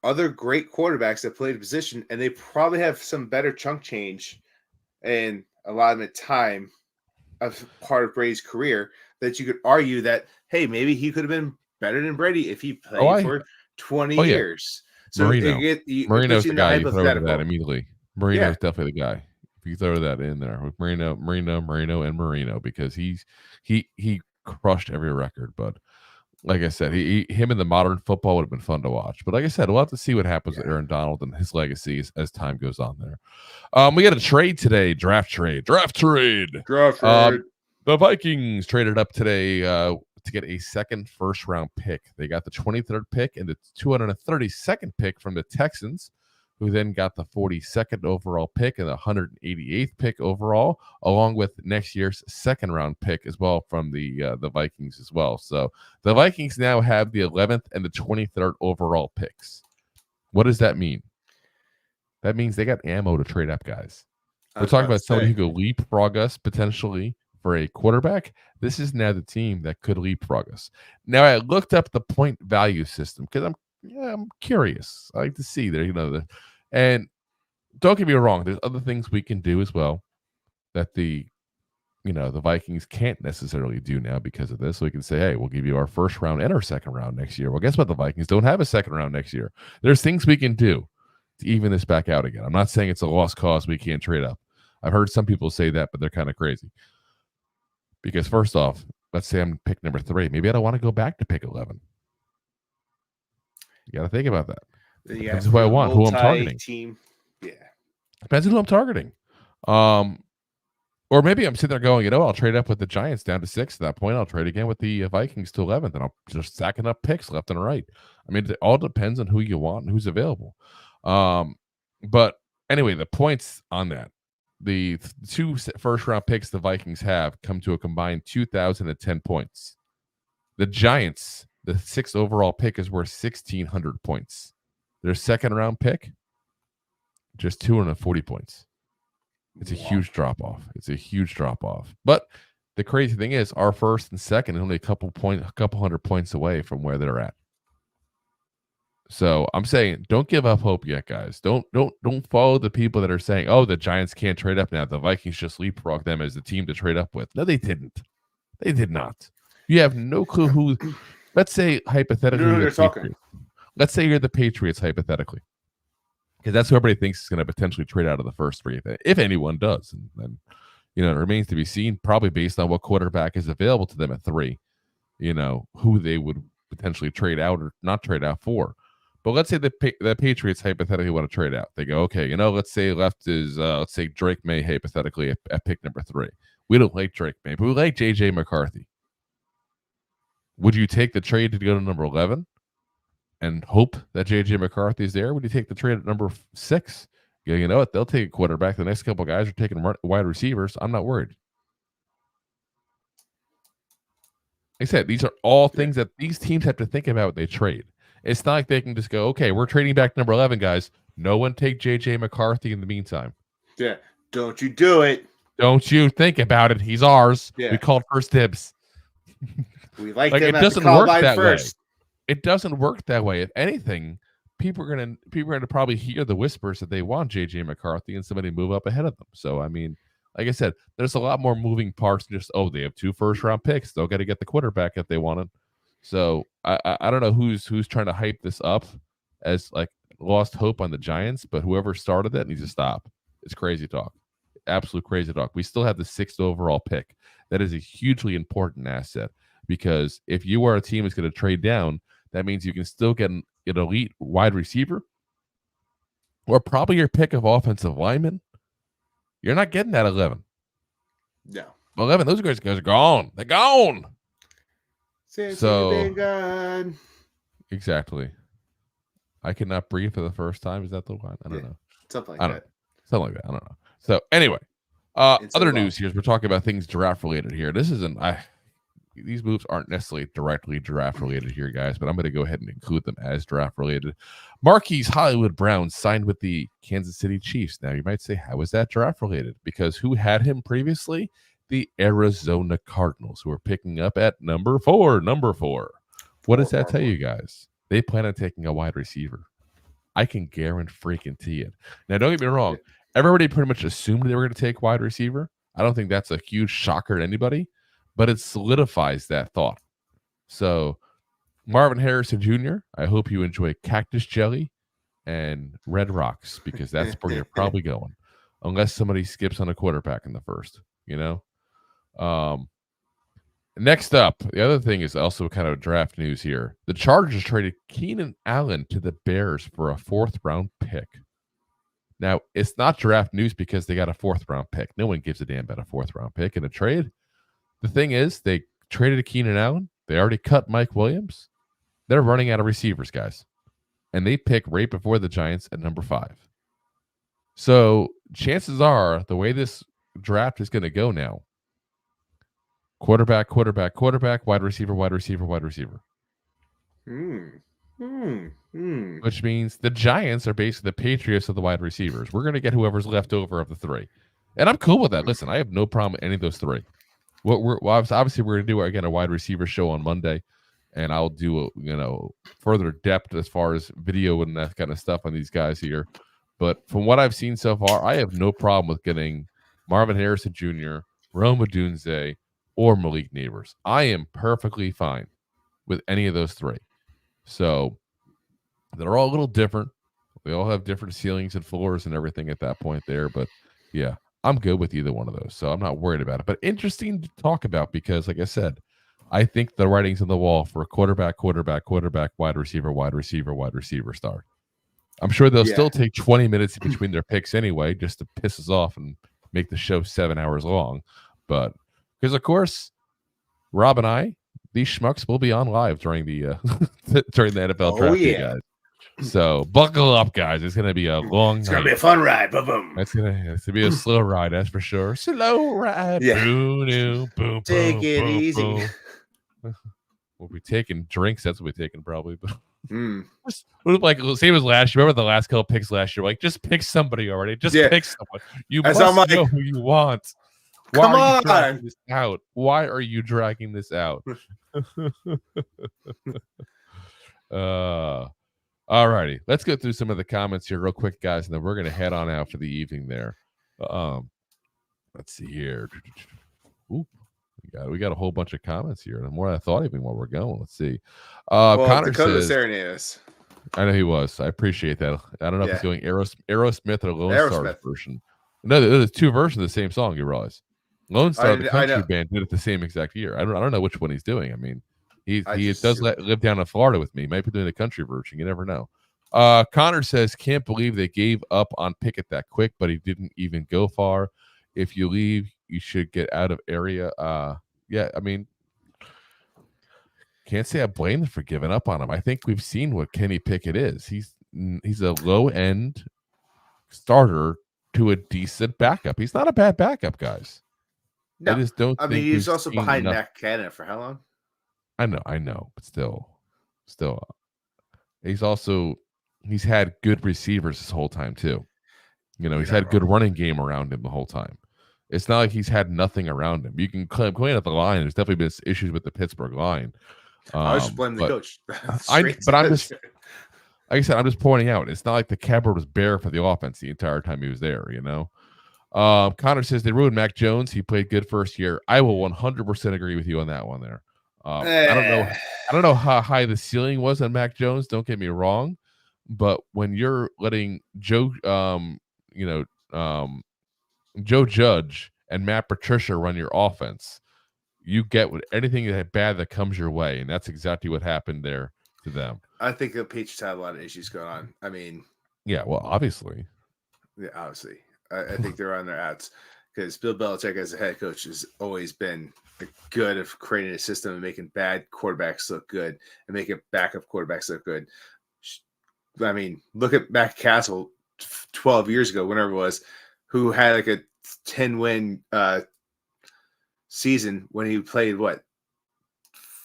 Speaker 3: other great quarterbacks that played the position, and they probably have some better chunk change and allotment time of part of Brady's career that you could argue that, hey, maybe he could have been better than Brady if he played for 20 years. So
Speaker 2: Marino's the guy. You throw that immediately. Marino's definitely the guy. If you throw that in there with Marino, and Marino, because he crushed every record. But like I said, him in the modern football would have been fun to watch. But like I said, we'll have to see what happens with Aaron Donald and his legacy as time goes on there. We got a trade today, draft trade. The Vikings traded up today to get a second first-round pick. They got the 23rd pick and the 232nd pick from the Texans, who then got the 42nd overall pick and the 188th pick overall, along with next year's second-round pick as well from the Vikings as well. So the Vikings now have the 11th and the 23rd overall picks. What does that mean? That means they got ammo to trade up, guys. We're talking about somebody who could leapfrog us potentially for a quarterback. This is now the team that could leapfrog us. Now, I looked up the point value system because I'm curious. I like to see there, and don't get me wrong. There's other things we can do as well that the Vikings can't necessarily do now because of this. So we can say, hey, we'll give you our first round and our second round next year. Well, guess what? The Vikings don't have a second round next year. There's things we can do to even this back out again. I'm not saying it's a lost cause. We can't trade up. I've heard some people say that, but they're kind of crazy. Because first off, let's say I'm pick number 3. Maybe I don't want to go back to pick 11. You got to think about that. Depends who I want, who I'm targeting.
Speaker 3: Team. Yeah.
Speaker 2: Depends on who I'm targeting. Or maybe I'm sitting there going, I'll trade up with the Giants down to 6 at that point. I'll trade again with the Vikings to 11th, and I'll just stacking up picks left and right. I mean, it all depends on who you want and who's available. But anyway, the points on that. The 2 first-round picks the Vikings have come to a combined 2,010 points. The Giants, the 6th overall pick, is worth 1,600 points. Their second-round pick, just 240 points. It's a huge drop-off. But the crazy thing is, our first and second is only a couple hundred points away from where they're at. So I'm saying, don't give up hope yet, guys. Don't follow the people that are saying, oh, the Giants can't trade up now. The Vikings just leapfrog them as the team to trade up with. No, they didn't. They did not. You have no clue who. Let's say hypothetically, let's say you're the Patriots hypothetically, because that's who everybody thinks is going to potentially trade out of the first 3, if anyone does. And then, it remains to be seen, probably based on what quarterback is available to them at 3. Who they would potentially trade out or not trade out for. But let's say the Patriots hypothetically want to trade out. They go, okay, let's say left is, let's say Drake May hypothetically at pick number 3. We don't like Drake May, but we like J.J. McCarthy. Would you take the trade to go to number 11 and hope that J.J. McCarthy is there? Would you take the trade at number 6? You know what? They'll take a quarterback. The next couple of guys are taking wide receivers. I'm not worried. Like I said, these are all things that these teams have to think about when they trade. It's not like they can just go, okay, we're trading back number 11, guys. No one take J.J. McCarthy in the meantime.
Speaker 3: Yeah. Don't you do it.
Speaker 2: Don't you think about it. He's ours. Yeah. We called first dibs.
Speaker 3: We like
Speaker 2: it doesn't work that way. It doesn't work that way. If anything, people are gonna probably hear the whispers that they want J.J. McCarthy and somebody move up ahead of them. So I mean, like I said, there's a lot more moving parts than just, they have 2 first-round picks. They'll got to get the quarterback if they want it. So I don't know who's trying to hype this up as like lost hope on the Giants, but whoever started it needs to stop. It's crazy talk. Absolute crazy talk. We still have the 6th overall pick. That is a hugely important asset, because if you are a team that's going to trade down, That means you can still get an elite wide receiver or probably your pick of offensive lineman. You're not getting that 11.
Speaker 3: No.
Speaker 2: 11, those guys are gone. They're gone.
Speaker 3: So gone.
Speaker 2: Exactly. I cannot breathe for the first time. Is that the one? I don't know.
Speaker 3: Something like that.
Speaker 2: Something like that. I don't know. So anyway, other news here is we're talking about things draft related here. This isn't. These moves aren't necessarily directly draft related here, guys, but I'm going to go ahead and include them as draft related. Marquise Hollywood Brown signed with the Kansas City Chiefs. Now you might say, how is that draft related? Because who had him previously? The Arizona Cardinals, who are picking up at number 4. What does that tell you guys? They plan on taking a wide receiver. I can guarantee it. Now, don't get me wrong. Everybody pretty much assumed they were going to take wide receiver. I don't think that's a huge shocker to anybody, but it solidifies that thought. So, Marvin Harrison Jr., I hope you enjoy cactus jelly and Red Rocks, because that's where you're probably going, unless somebody skips on a quarterback in the first, Next up, the other thing is also kind of draft news here. The Chargers traded Keenan Allen to the Bears for a 4th-round pick. Now, it's not draft news because they got a 4th-round pick. No one gives a damn about a 4th-round pick in a trade. The thing is, they traded Keenan Allen. They already cut Mike Williams. They're running out of receivers, guys. And they pick right before the Giants at number 5. So, chances are, the way this draft is going to go now, quarterback, wide receiver. Which means the Giants are basically the Patriots of the wide receivers. We're going to get whoever's left over of the 3. And I'm cool with that. Listen, I have no problem with any of those 3. Obviously, we're going to do, again, a wide receiver show on Monday. And I'll do, further depth as far as video and that kind of stuff on these guys here. But from what I've seen so far, I have no problem with getting Marvin Harrison Jr., Rome Odunze, or Malik Neighbors. I am perfectly fine with any of those 3. So they're all a little different. They all have different ceilings and floors and everything at that point there. But yeah, I'm good with either one of those. So I'm not worried about it. But interesting to talk about because, like I said, I think the writing's on the wall for a quarterback, wide receiver star. I'm sure they'll still take 20 minutes between their picks anyway, just to piss us off and make the show 7 hours long. But because, of course, Rob and I, these schmucks will be on live during the during the NFL draft, guys. So buckle up, guys. It's going to be a long
Speaker 3: It's going to be a fun ride. Boom.
Speaker 2: It's going to be a slow ride, that's for sure. Slow ride.
Speaker 3: Yeah.
Speaker 2: Boom,
Speaker 3: Take it easy.
Speaker 2: Boom. We'll be taking drinks. That's what we're taking probably. But like same as last year. Remember the last couple picks last year? Like, just pick somebody already. Just pick someone. You must know who you want. Why are you dragging this out? Why are you dragging this out? All righty. Let's go through some of the comments here real quick, guys, and then we're going to head on out for the evening there. Let's see here. Ooh, we got a whole bunch of comments here. The more I thought, even where we're going. Let's see. Connor says,
Speaker 3: Serenades.
Speaker 2: I know he was. I appreciate that. I don't know if he's going Aerosmith or Lone Star version. No, there's 2 versions of the same song, you realize. Lone Star, the country band, did it the same exact year. I don't know which one he's doing. I mean, he does live down in Florida with me. He might be doing the country version. You never know. Connor says, can't believe they gave up on Pickett that quick, but he didn't even go far. If you leave, you should get out of area. Yeah, I mean, can't say I blame them for giving up on him. I think we've seen what Kenny Pickett is. He's a low-end starter to a decent backup. He's not a bad backup, guys.
Speaker 3: No,
Speaker 2: I just don't.
Speaker 3: I mean, he's also behind Matt Canada for how long?
Speaker 2: I know, but still, he's had good receivers this whole time too. He's had good running game around him the whole time. It's not like he's had nothing around him. You can complain at the line. There's definitely been issues with the Pittsburgh line.
Speaker 3: I just blame the coach.
Speaker 2: But I'm just, like I said, I'm just pointing out. It's not like the cupboard was bare for the offense the entire time he was there. Connor says they ruined Mac Jones. He played good first year. I will 100% agree with you on that one there. I don't know how high the ceiling was on Mac Jones. Don't get me wrong, but when you're letting Joe Judge and Matt Patricia run your offense, you get anything bad that comes your way, and that's exactly what happened there to them.
Speaker 3: I think the Patriots have a lot of issues going on. I mean,
Speaker 2: Yeah, well, obviously.
Speaker 3: yeah, obviously, I think they're on their outs because Bill Belichick as a head coach has always been good at creating a system and making bad quarterbacks look good and making backup quarterbacks look good. I mean, look at Matt Castle 12 years ago, whenever it was, who had like a 10-win season when he played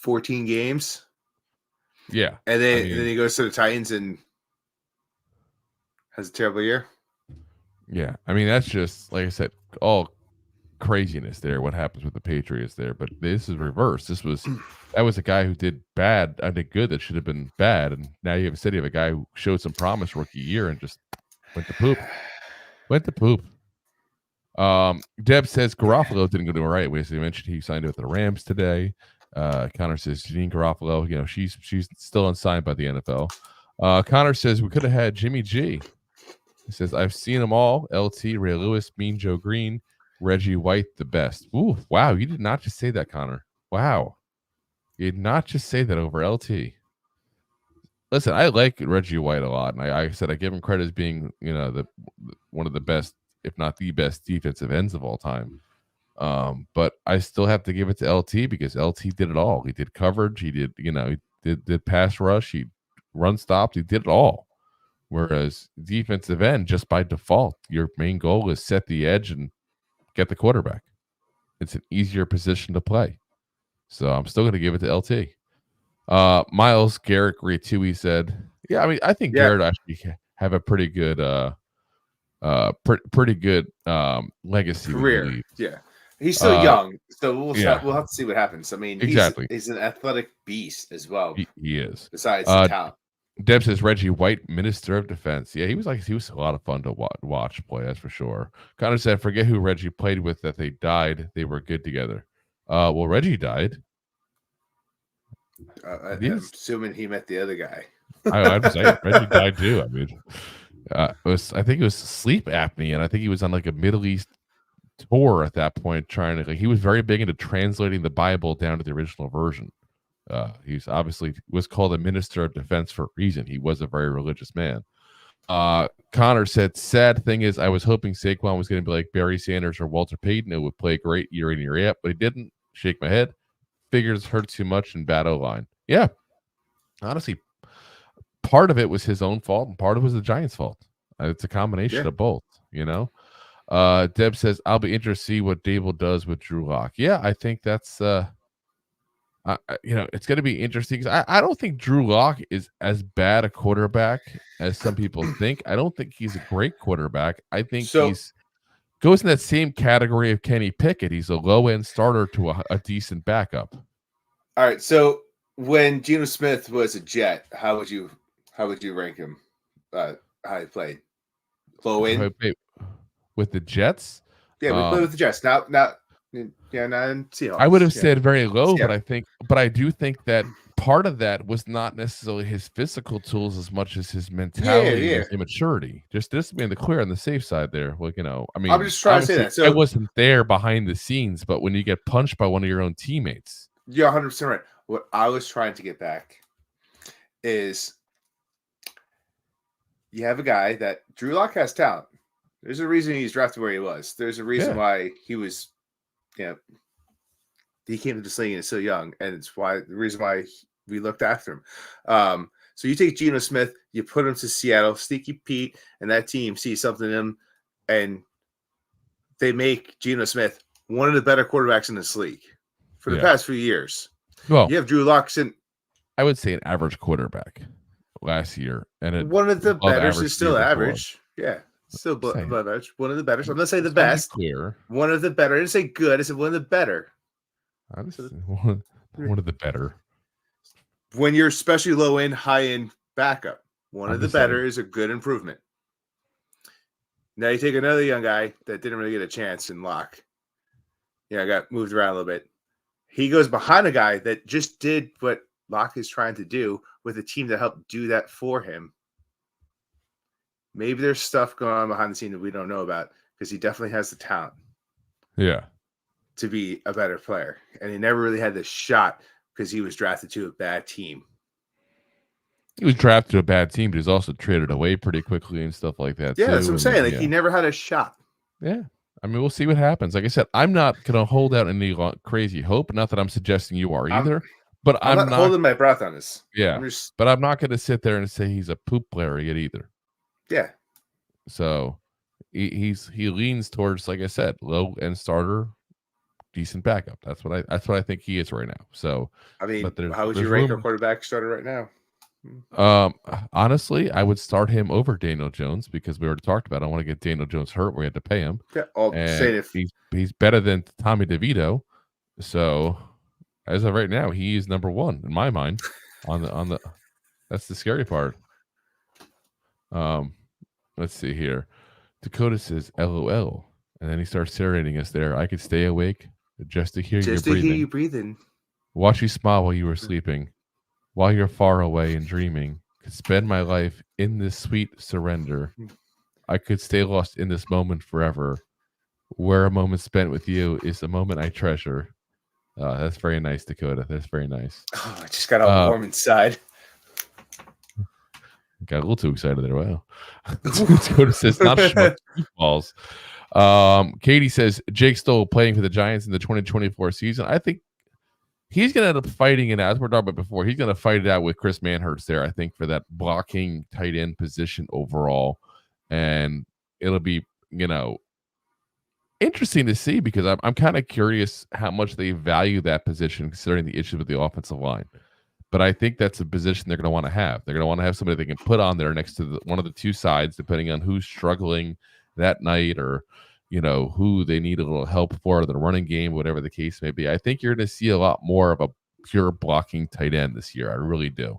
Speaker 3: 14 games.
Speaker 2: Yeah,
Speaker 3: and then he goes to the Titans and has a terrible year.
Speaker 2: Yeah, I mean that's just like I said, all craziness there. What happens with the Patriots there? But this is reverse. That was a guy who did bad. I did good. That should have been bad. And now you have a guy who showed some promise rookie year and just went to poop. Deb says Garofalo didn't go to right. We mentioned he signed with the Rams today. Connor says Janine Garofalo, she's still unsigned by the NFL. Connor says we could have had Jimmy G. He says I've seen them all. LT, Ray Lewis, Mean Joe Green, Reggie White, the best. Ooh, wow! You did not just say that, Connor. Wow, you did not just say that over LT. Listen, I like Reggie White a lot, and I said I give him credit as being one of the best, if not the best, defensive ends of all time. But I still have to give it to LT because LT did it all. He did coverage. He did, he did pass rush. He run stopped. He did it all. Whereas defensive end, just by default, your main goal is set the edge and get the quarterback. It's an easier position to play. So I'm still going to give it to LT. Miles Garrett Retui said, yeah, I mean, I think Garrett actually have a pretty good, legacy
Speaker 3: career. Yeah. He's still young, so we'll have to see what happens. I mean,
Speaker 2: exactly.
Speaker 3: He's an athletic beast as well.
Speaker 2: He is.
Speaker 3: Besides the talent.
Speaker 2: Deb says Reggie White, Minister of Defense. Yeah, he was a lot of fun to watch play. That's for sure. Connor said, forget who Reggie played with. That they died. They were good together. Well, Reggie died.
Speaker 3: I'm assuming he met the other guy.
Speaker 2: I'm saying Reggie died too. I mean, I think it was sleep apnea, and I think he was on like a Middle East tour at that point, trying to. He was very big into translating the Bible down to the original version. He's obviously was called a minister of defense for a reason. He was a very religious man. Connor said, sad thing is I was hoping Saquon was going to be like Barry Sanders or Walter Payton. It would play great year in, year out, but he didn't. Shake my head. Figures hurt too much in bad O-line. Yeah. Honestly, part of it was his own fault and part of it was the Giants' fault. It's a combination of both, Deb says, I'll be interested to see what Dable does with Drew Lock. Yeah, I think that's it's going to be interesting because I don't think Drew Lock is as bad a quarterback as some people think. I don't think he's a great quarterback. I think he's goes in that same category of Kenny Pickett. He's a low end starter to a decent backup.
Speaker 3: All right. So when Geno Smith was a Jet, how would you rank him? How he played? Low end
Speaker 2: with the Jets?
Speaker 3: Yeah, we played with the Jets. Not in Seahawks.
Speaker 2: I would have said very low, but I do think that part of that was not necessarily his physical tools as much as his mentality and immaturity. Just being the clear on the safe side there. Like, I mean,
Speaker 3: I'm just trying to say that. So
Speaker 2: I wasn't there behind the scenes, but when you get punched by one of your own teammates.
Speaker 3: You're 100% right. What I was trying to get back is you have a guy that Drew Lock has talent. There's a reason he's drafted where he was. There's a reason why he was, he came to this league and is so young, and it's the reason why we looked after him. So you take Geno Smith, you put him to Seattle, Sneaky Pete, and that team sees something in him, and they make Geno Smith one of the better quarterbacks in this league for the past few years.
Speaker 2: Well,
Speaker 3: you have Drew Lock,
Speaker 2: I would say an average quarterback last year, and
Speaker 3: one of the better is still average. Yeah. Still above average. One of the better. So I'm going to say the best.
Speaker 2: Clear.
Speaker 3: One of the better. I didn't say good. I said one of the better.
Speaker 2: One of the better.
Speaker 3: When you're especially low end, high end backup, one of the better is a good improvement. Now you take another young guy that didn't really get a chance in Locke. Got moved around a little bit. He goes behind a guy that just did what Locke is trying to do with a team that helped do that for him. Maybe there's stuff going on behind the scene that we don't know about because he definitely has the talent.
Speaker 2: Yeah.
Speaker 3: To be a better player. And he never really had the shot because he was drafted to a bad team.
Speaker 2: He was drafted to a bad team, but he's also traded away pretty quickly and stuff like that.
Speaker 3: Yeah,
Speaker 2: too.
Speaker 3: that's what I'm saying. Like
Speaker 2: yeah.
Speaker 3: he never had a shot.
Speaker 2: Yeah. I mean, we'll see what happens. Like I said, I'm not going to hold out any crazy hope. Not that I'm suggesting you are either. But
Speaker 3: I'm not holding my breath on this.
Speaker 2: Yeah. But I'm not going to sit there and say he's a poop player yet either.
Speaker 3: Yeah.
Speaker 2: So he leans towards, like I said, low end starter, decent backup. That's what I think he is right now. So
Speaker 3: I mean, how would you rank our quarterback starter right now?
Speaker 2: Honestly, I would start him over Daniel Jones because we already talked about I want to get Daniel Jones hurt. We had to pay him.
Speaker 3: Yeah,
Speaker 2: he's better than Tommy DeVito. So as of right now, he is number one in my mind. On the that's the scary part. Let's see here. Dakota says LOL, and then he starts serenading us there. I could stay awake just to hear you breathing. Watch you smile while you were sleeping. While you're far away and dreaming, could spend my life in this sweet surrender. I could stay lost in this moment forever. Where a moment spent with you is a moment I treasure. That's very nice, Dakota. That's very nice.
Speaker 3: Oh, I just got all warm inside.
Speaker 2: Got a little too excited there. Wow. Dakota says not balls. Katie says Jake Stoll playing for the Giants in the 2024 season. I think he's going to end up fighting it out. As we're talking about before, he's going to fight it out with Chris Manhertz there, I think, for that blocking tight end position overall. And it'll be, interesting to see because I'm kind of curious how much they value that position considering the issues with the offensive line. But I think that's a position they're going to want to have. They're going to want to have somebody they can put on there next to one of the two sides, depending on who's struggling that night or who they need a little help for, the running game, whatever the case may be. I think you're going to see a lot more of a pure blocking tight end this year. I really do.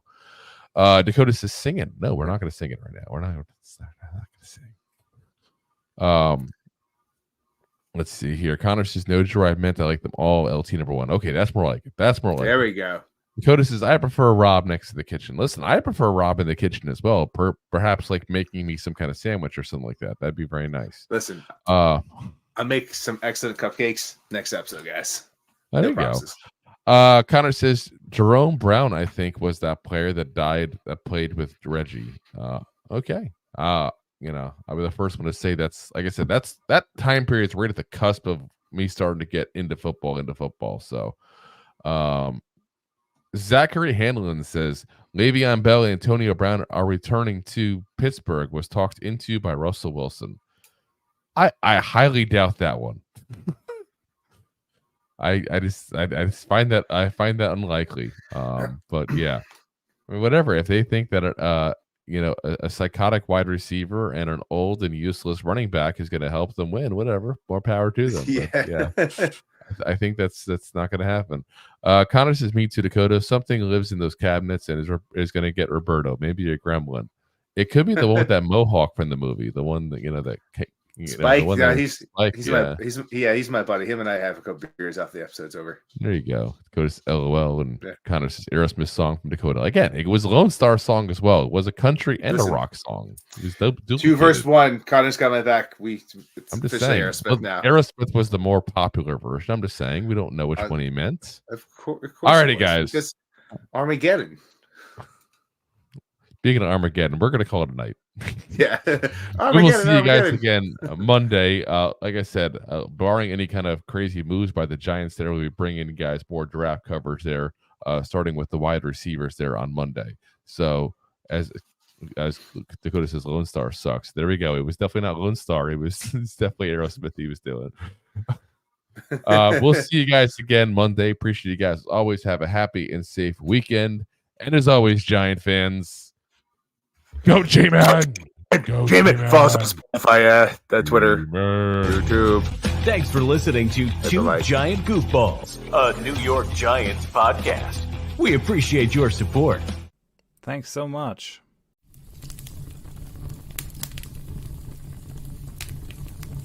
Speaker 2: Dakota says singing. No, we're not going to sing it right now. We're not going to sing. Let's see here. Connor says no, Drew. I meant I like them all. LT number one. Okay, that's more like it. There
Speaker 3: we go.
Speaker 2: Dakota says I prefer Rob next to the kitchen. Listen, I prefer Rob in the kitchen as well. Perhaps like making me some kind of sandwich or something like that. That'd be very nice.
Speaker 3: Listen, I'll make some excellent cupcakes next episode, guys.
Speaker 2: There you go. Connor says Jerome Brown, I think, was that player that played with Reggie. Okay. I'll be the first one to say that's, like I said, that time period is right at the cusp of me starting to get into football. So, Zachary Hanlon says Le'Veon Bell and Antonio Brown are returning to Pittsburgh. Was talked into by Russell Wilson. I highly doubt that one. I just find that unlikely. But yeah, I mean, whatever. If they think that a psychotic wide receiver and an old and useless running back is going to help them win, whatever, more power to them.
Speaker 3: Yeah.
Speaker 2: But, yeah. I think that's not going to happen. Connor says, me too, Dakota. Something lives in those cabinets and is going to get Roberto. Maybe a gremlin. It could be the one with that mohawk from the movie. The one that
Speaker 3: Spike.
Speaker 2: Yeah,
Speaker 3: he's my buddy. Him and I have a couple beers after the episode's over.
Speaker 2: There you go. Dakota's LOL and Connor says Aerosmith song from Dakota. Again, it was a Lone Star song as well. It was a country and a rock song. It was
Speaker 3: 2 versus 1. Connor's got my back. I'm just saying.
Speaker 2: Aerosmith now. Aerosmith was the more popular version. I'm just saying. We don't know which one he meant.
Speaker 3: Of course.
Speaker 2: Alrighty, guys.
Speaker 3: Because Armageddon.
Speaker 2: Speaking of Armageddon, we're going to call it a night.
Speaker 3: Yeah.
Speaker 2: We will see you guys again Monday. Like I said, barring any kind of crazy moves by the Giants there, we'll be bringing you guys more draft coverage there, starting with the wide receivers there on Monday. So as Dakota says, Lone Star sucks. There we go. It was definitely not Lone Star. It's definitely Aerosmith he was doing. We'll see you guys again Monday. Appreciate you guys. Always have a happy and safe weekend. And as always, Giant fans, go J-Man! Go
Speaker 3: J-Man! Follow us on Spotify, Twitter, YouTube.
Speaker 1: Thanks for listening to Two Giant Goofballs, a New York Giants podcast. We appreciate your support.
Speaker 6: Thanks so much.